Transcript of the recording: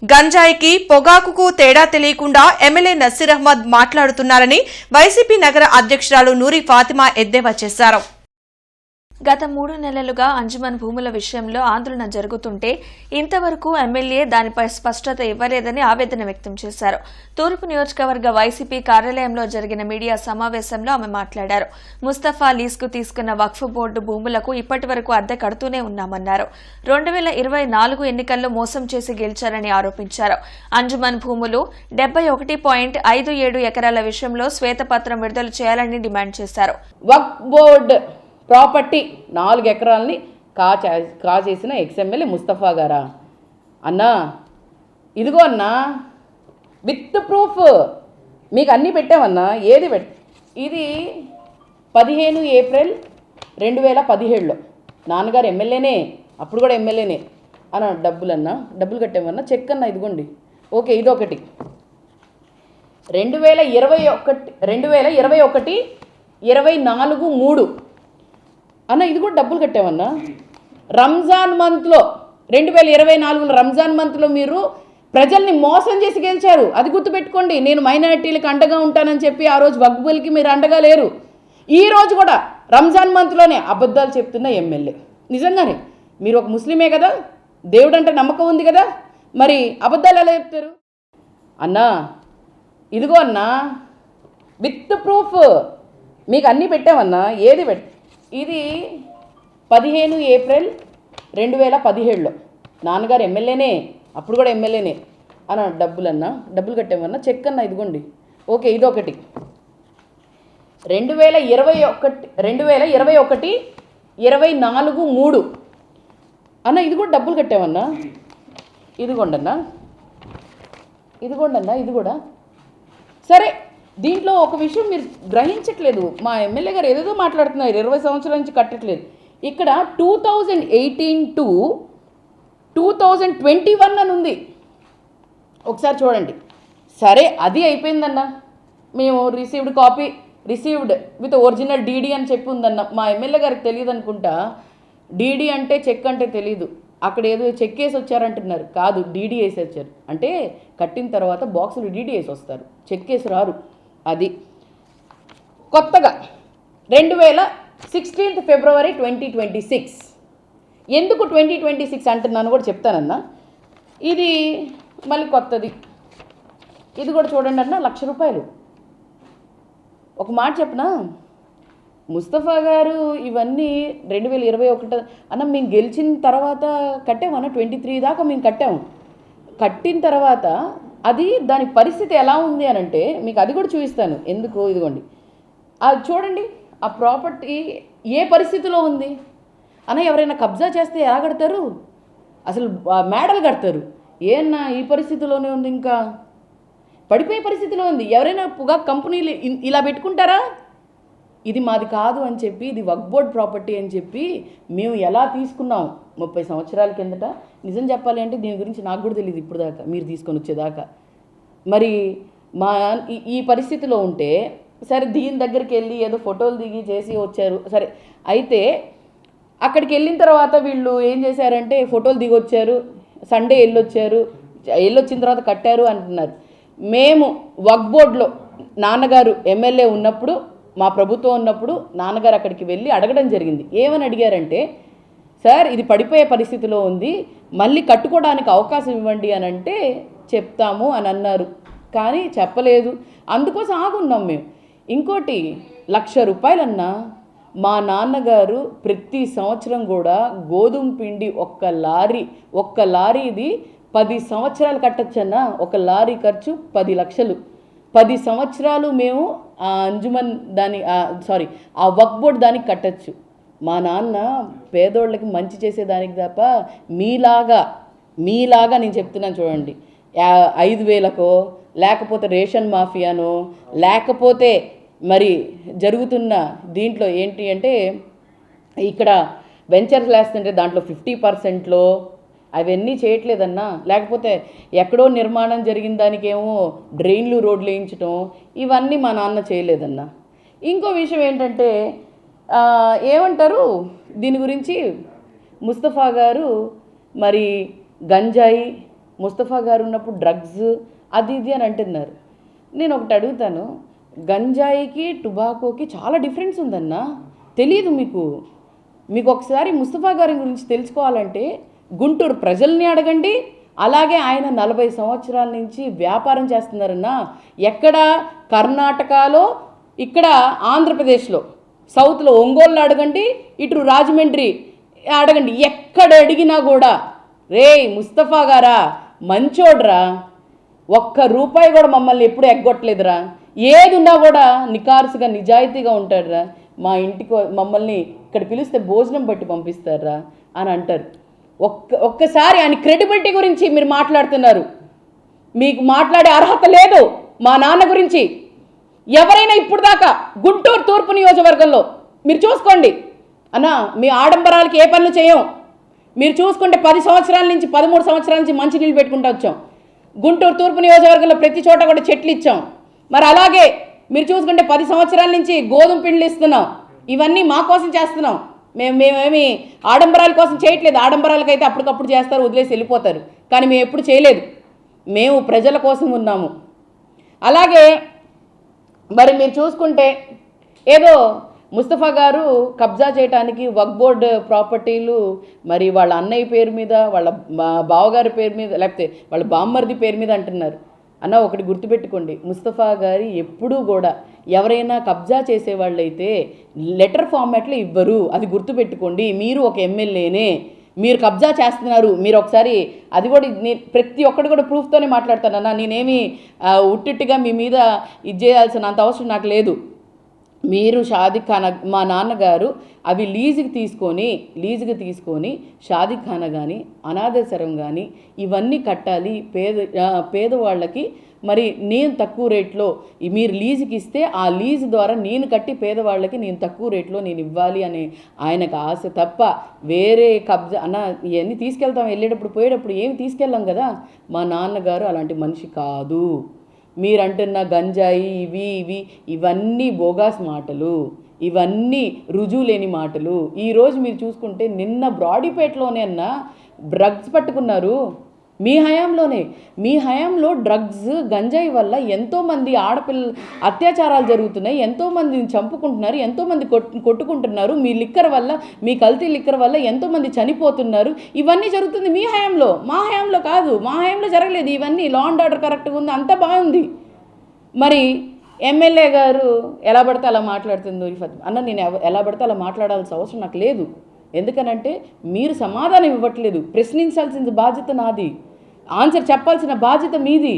గంజాయికి పొగాకుకు తేడా తెలియకుండా ఎమ్మెల్యే నసీర్ అహ్మద్ మాట్లాడుతున్నారని వైసీపీ నగర అధ్యక్షురాలు నూరి ఫాతిమా ఎద్దేవా చేశారు. గత 3 నెలలుగా అంజుమన్ భూముల విషయంలో ఆందోళన జరుగుతుంటే ఇంతవరకు ఎమ్మెల్యే దానిపై స్పష్టత ఇవ్వలేదని ఆవేదన వ్యక్తం చేశారు. తూర్పు నియోజకవర్గ వైసీపీ కార్యాలయంలో జరిగిన మీడియా సమావేశంలో ఆమె మాట్లాడారు. ముస్తఫా లీజ్కు తీసుకున్న వక్ఫ్ బోర్డు భూములకు ఇప్పటి వరకు అద్దె కడుతూనే ఉన్నామన్నారు. 2024 ఎన్నికల్లో మోసం చేసి గెలిచారని ఆరోపించారు. అంజుమన్ భూములు 71.57 ఎకరాల విషయంలో శ్వేతపత్రం విడుదల చేయాలని డిమాండ్ చేశారు. వక్ఫ్ బోర్డు ప్రాపర్టీ 4 ఎకరాలని కాజేసిన ఎక్స్ఎమ్మెల్యే ముస్తఫా గారా? అన్నా ఇదిగో అన్నా, విత్ ప్రూఫ్ మీకు అన్నీ పెట్టామన్నా. ఏది ఇది 15 ఏప్రిల్ 2017లో నాన్నగారు ఎమ్మెల్యేనే, అప్పుడు కూడా ఎమ్మెల్యేనే అన్న. డబ్బులు కట్టామన్నా. చెక్ అన్నా ఇదిగోండి. ఓకే, ఇదొకటి 2021 24/3 అన్న. ఇది కూడా డబ్బులు కట్టామన్నా. రంజాన్ మంత్లో 2024 రంజాన్ మంత్లో మీరు ప్రజల్ని మోసం చేసి గెలిచారు. అది గుర్తుపెట్టుకోండి. నేను మైనారిటీలకు అండగా ఉంటానని చెప్పి ఆ రోజు వక్ఫ్కి మీరు అండగా లేరు. ఈ రోజు కూడా రంజాన్ మంత్లోనే అబద్ధాలు చెప్తున్న ఎమ్మెల్యే. నిజంగానే మీరు ఒక ముస్లిమే కదా, దేవుడు అంటే నమ్మకం ఉంది కదా, మరి అబద్ధాలు ఎలా చెప్తారు అన్నా? ఇదిగో అన్నా, విత్ ప్రూఫ్ మీకు అన్నీ పెట్టామన్నా. ఏది ఇది 15 ఏప్రిల్ 2017లో నాన్నగారు ఎమ్మెల్యేనే, అప్పుడు కూడా ఎమ్మెల్యేనే అన్న. డబ్బులు కట్టామన్నా. చెక్ అన్నా ఇదిగోండి. ఓకే, ఇదొకటి 2021 24/3 అన్న. ఇది కూడా డబ్బులు కట్టామన్నా. ఇదిగోండి అన్నా. ఇది కూడా సరే. దీంట్లో ఒక విషయం మీరు గ్రహించట్లేదు. మా ఎమ్మెల్యే గారు ఏదేదో మాట్లాడుతున్నారు. 20 సంవత్సరాల నుంచి కట్టట్లేదు. ఇక్కడ 2018 to 2021 అని ఉంది. ఒకసారి చూడండి. సరే, అది అయిపోయిందన్న. మేము రిసీవ్డ్ విత్ ఒరిజినల్ డీడీ అని చెప్పి ఉందన్న. మా ఎమ్మెల్యే గారికి తెలియదు అనుకుంటా. డీడీ అంటే చెక్ అంటే తెలీదు. అక్కడ ఏదో చెక్ వేసి వచ్చారంటున్నారు. కాదు, డీడీ వేసి వచ్చారు. అంటే కట్టిన తర్వాత బాక్సులు డీడీ వేసి వస్తారు, చెక్ వేసి రారు. అది కొత్తగా 16 ఫిబ్రవరి 2026. ఎందుకు 2026 అంటున్నాను కూడా చెప్తానన్నా. ఇది మళ్ళీ కొత్తది. ఇది కూడా చూడండి అన్న, ₹1,00,000. ఒక మాట చెప్పనా, ముస్తఫా గారు ఇవన్నీ 2021 అన్న మేము గెలిచిన తర్వాత కట్టామన్నా. 23 దాకా మేము కట్టాము. కట్టిన తర్వాత అది దాని పరిస్థితి ఎలా ఉంది అని అంటే మీకు అది కూడా చూపిస్తాను. ఎందుకు, ఇదిగోండి. అది చూడండి. ఆ ప్రాపర్టీ ఏ పరిస్థితిలో ఉంది అన్న. ఎవరైనా కబ్జా చేస్తే ఎలా కడతారు? అసలు మేడలు కడతారు. ఏమన్నా ఈ పరిస్థితిలోనే ఉంది, ఇంకా పడిపోయే పరిస్థితిలో ఉంది. ఎవరైనా పొగాకు కంపెనీలు ఇలా పెట్టుకుంటారా? ఇది మాది కాదు అని చెప్పి, ఇది వక్ఫ్ బోర్డ్ ప్రాపర్టీ అని చెప్పి మేము ఎలా తీసుకున్నాం 30 సంవత్సరాల కిందట. నిజం చెప్పాలి అంటే దీని గురించి నాకు కూడా తెలియదు ఇప్పుడు దాకా, మీరు తీసుకొని వచ్చేదాకా. మరి మా ఈ పరిస్థితిలో ఉంటే సరే, దీని దగ్గరికి వెళ్ళి ఏదో ఫోటోలు దిగి చేసి వచ్చారు. సరే, అయితే అక్కడికి వెళ్ళిన తర్వాత వీళ్ళు ఏం చేశారంటే ఫోటోలు దిగి వచ్చారు, సండే వెళ్ళొచ్చిన తర్వాత కట్టారు అంటున్నారు. మేము వక్ఫ్ బోర్డులో నాన్నగారు ఎమ్మెల్యే ఉన్నప్పుడు, మా ప్రభుత్వం ఉన్నప్పుడు నాన్నగారు అక్కడికి వెళ్ళి అడగడం జరిగింది. ఏమని అడిగారంటే, సార్ ఇది పడిపోయే పరిస్థితిలో ఉంది, మళ్ళీ కట్టుకోవడానికి అవకాశం ఇవ్వండి అని అంటే చెప్తాము అని అన్నారు. కానీ చెప్పలేదు. అందుకోసం ఆగున్నాం మేము. ఇంకోటి ₹1,00,000 అన్నా. మా నాన్నగారు ప్రతి సంవత్సరం కూడా గోధుమ పిండి ఒక్క లారీది 10 సంవత్సరాలు కట్టచ్చన్నా. ఒక లారీ ఖర్చు 10 లక్షలు. 10 సంవత్సరాలు మేము ఆ అంజుమన్ ఆ వక్ఫ్ బోర్డ్ దానికి కట్టచ్చు. మా నాన్న పేదోళ్ళకి మంచి చేసేదానికి తప్ప మీలాగా నేను చెప్తున్నాను చూడండి, 5,000కో లేకపోతే రేషన్ మాఫియానో లేకపోతే మరి జరుగుతున్న దీంట్లో ఏంటి అంటే ఇక్కడ వెంచర్స్ వేస్తుంటే దాంట్లో 50%లో అవన్నీ చేయట్లేదన్నా. లేకపోతే ఎక్కడో నిర్మాణం జరిగిన దానికేమో డ్రైన్లు రోడ్లు వేయించడం, ఇవన్నీ మా నాన్న చేయలేదన్నా. ఇంకో విషయం ఏంటంటే ఏమంటారు దీని గురించి, ముస్తఫా గారు మరి గంజాయి ముస్తఫా గారు ఉన్నప్పుడు డ్రగ్స్ అది ఇది అని అంటున్నారు. నేను ఒకటి అడుగుతాను, గంజాయికి టుబాకోకి చాలా డిఫరెన్స్ ఉందన్నా, తెలీదు మీకు. మీకు ఒకసారి ముస్తఫా గారి గురించి తెలుసుకోవాలంటే గుంటూరు ప్రజల్ని అడగండి. అలాగే ఆయన 40 సంవత్సరాల నుంచి వ్యాపారం చేస్తున్నారన్నా. ఎక్కడ? కర్ణాటకలో, ఇక్కడ ఆంధ్రప్రదేశ్లో, సౌత్లో ఒంగోలులో అడగండి, ఇటు రాజమండ్రి అడగండి. ఎక్కడ అడిగినా కూడా రే ముస్తఫా గారా మంచోడ్రా, ₹1 కూడా మమ్మల్ని ఎప్పుడు ఎగ్గొట్టలేదురా, ఏది ఉన్నా కూడా నికార్సుగా నిజాయితీగా ఉంటాడురా, మా ఇంటికి మమ్మల్ని ఇక్కడ పిలిస్తే భోజనం బట్టి పంపిస్తారా అని అంటారు. ఒక్కసారి ఆయన క్రెడిబిలిటీ గురించి మీరు మాట్లాడుతున్నారు. మీకు మాట్లాడే అర్హత లేదు. మా నాన్న గురించి ఎవరైనా ఇప్పుడు దాకా గుంటూరు తూర్పు నియోజకవర్గంలో మీరు చూసుకోండి అన్నా, మీ ఆడంబరాలకి ఏ పనులు చేయం. మీరు చూసుకుంటే 10 సంవత్సరాల నుంచి 13 సంవత్సరాల నుంచి మంచినీళ్ళు పెట్టుకుంటూ వచ్చాం. గుంటూరు తూర్పు నియోజకవర్గంలో ప్రతి చోట కూడా చెట్లు ఇచ్చాం. మరి అలాగే మీరు చూసుకుంటే 10 సంవత్సరాల నుంచి గోధుమ పిండిలు ఇస్తున్నాం. ఇవన్నీ మా కోసం చేస్తున్నాం. మేమేమి ఆడంబరాల కోసం చేయట్లేదు. ఆడంబరాలకైతే అప్పటికప్పుడు చేస్తారు, వదిలేసి వెళ్ళిపోతారు. కానీ మేము ఎప్పుడు చేయలేదు. మేము ప్రజల కోసం ఉన్నాము. అలాగే మరి మీరు చూసుకుంటే ఏదో ముస్తఫా గారు కబ్జా చేయడానికి వక్ఫ్ బోర్డు ప్రాపర్టీలు మరి వాళ్ళ అన్నయ్య పేరు మీద, వాళ్ళ బావగారి పేరు మీద, లేకపోతే వాళ్ళ బామ్మర్ది పేరు మీద అంటున్నారు. అన్న ఒకటి గుర్తుపెట్టుకోండి, ముస్తఫా గారి ఎప్పుడూ కూడా ఎవరైనా కబ్జా చేసేవాళ్ళైతే లెటర్ ఫార్మాట్లో ఇవ్వరు. అది గుర్తుపెట్టుకోండి. మీరు ఒక ఎమ్మెల్యేనే, మీరు కబ్జా చేస్తున్నారు. మీరు ఒకసారి అది కూడా ప్రతి ఒక్కటి కూడా ప్రూఫ్తోనే మాట్లాడతానన్నా. నేనేమి ఉట్టిట్టుగా మీ మీద ఇది చేయాల్సినంత అవసరం నాకు లేదు. మీరు షాదిక్ ఖానా, మా నాన్నగారు అవి లీజుకి తీసుకొని షాదిక్ ఖానా కానీ అనాథాశ్రమం కానీ ఇవన్నీ కట్టాలి పేదవాళ్ళకి. మరి నేను తక్కువ రేట్లో మీరు లీజుకి ఇస్తే ఆ లీజు ద్వారా నేను కట్టి పేదవాళ్ళకి నేను తక్కువ రేట్లో నేను ఇవ్వాలి అనే ఆయనకు ఆశ తప్ప వేరే కబ్జా అన్న ఇవన్నీ తీసుకెళ్తాం. వెళ్ళేటప్పుడు పోయేటప్పుడు ఏమి తీసుకెళ్ళాం కదా. మా నాన్నగారు అలాంటి మనిషి కాదు. మీరంటున్న గంజాయి ఇవన్నీ బోగాస్ మాటలు, ఇవన్నీ రుజువు లేని మాటలు. ఈరోజు మీరు చూసుకుంటే నిన్న బ్రాడీపేటలోనే డ్రగ్స్ పట్టుకున్నారు. మీ హయాంలో డ్రగ్స్ గంజాయి వల్ల ఎంతోమంది ఆడపిల్లలు అత్యాచారాలు జరుగుతున్నాయి, ఎంతోమందిని చంపుకుంటున్నారు, ఎంతోమంది కొట్టుకుంటున్నారు. మీ లిక్కర్ వల్ల, మీ కల్తీ లిక్కర్ వల్ల ఎంతోమంది చనిపోతున్నారు. ఇవన్నీ జరుగుతుంది మీ హయాంలో, మా హయాంలో కాదు. మా హయాంలో జరగలేదు ఇవన్నీ. లా అండ్ ఆర్డర్ కరెక్ట్గా ఉంది, అంతా బాగుంది. మరి ఎమ్మెల్యే గారు ఎలా పడితే అలా మాట్లాడుతుంది అన్న. నేను ఎలా పడితే అలా మాట్లాడాల్సిన అవసరం నాకు లేదు. ఎందుకనంటే మీరు సమాధానం ఇవ్వట్లేదు. ప్రశ్నించాల్సిన బాధ్యత నాది, ఆన్సర్ చెప్పాల్సిన బాధ్యత మీది.